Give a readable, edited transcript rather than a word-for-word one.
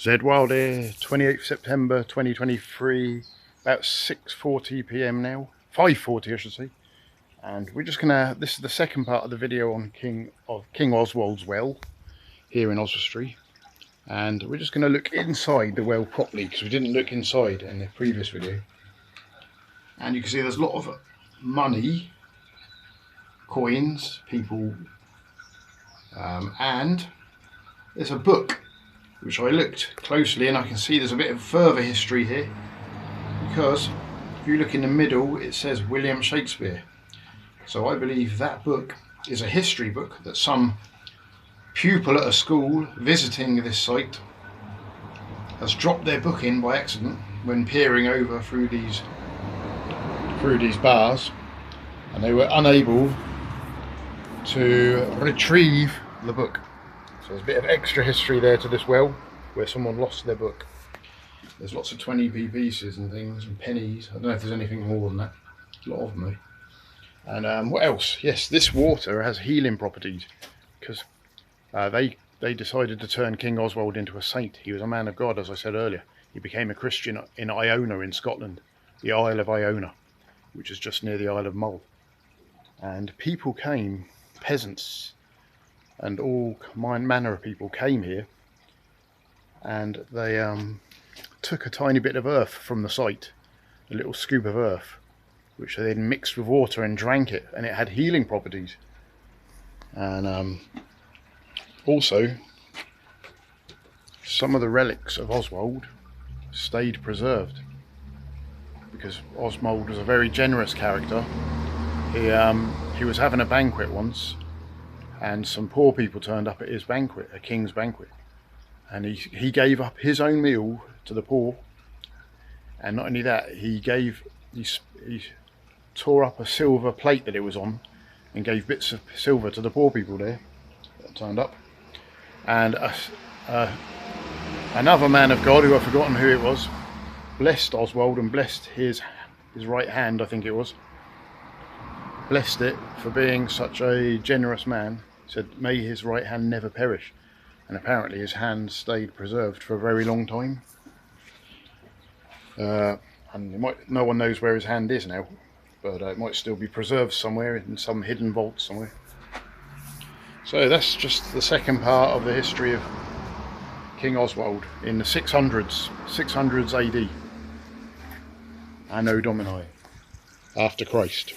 Oswald here, 28th September 2023, about 6:40 p.m. now, 5:40 I should say. And we're just gonna, this is the second part of the video on King Oswald's well here in Oswestry. And we're just gonna look inside the well properly because we didn't look inside in the previous video. And you can see there's a lot of money, coins, people, and there's a book which I looked closely, and I can see there's a bit of further history here, because if you look in the middle it says William Shakespeare. So I believe that book is a history book that some pupil at a school visiting this site has dropped their book in by accident when peering over through these bars, and they were unable to retrieve the book. So there's a bit of extra history there to this well where someone lost their book. There's lots of 20p pieces and things and pennies. I don't know if there's anything more than that. A lot of them though. And what else? Yes, this water has healing properties because they decided to turn King Oswald into a saint. He was a man of God, as I said earlier. He became a Christian in Iona in Scotland, the Isle of Iona, which is just near the Isle of Mull. And people came, peasants, and all manner of people came here, and they took a tiny bit of earth from the site, a little scoop of earth, which they then mixed with water and drank it, and it had healing properties. And also some of the relics of Oswald stayed preserved because Oswald was a very generous character. He was having a banquet once, and some poor people turned up at his banquet, a king's banquet, and he gave up his own meal to the poor. And not only that, he tore up a silver plate that it was on and gave bits of silver to the poor people there that turned up. And another man of God, who I've forgotten who it was, blessed Oswald and blessed his right hand, I think it was, blessed it for being such a generous man. Said, may his right hand never perish. And apparently his hand stayed preserved for a very long time. And no one knows where his hand is now, but it might still be preserved somewhere in some hidden vault somewhere. So that's just the second part of the history of King Oswald in the 600s AD, Anno Domini, after Christ.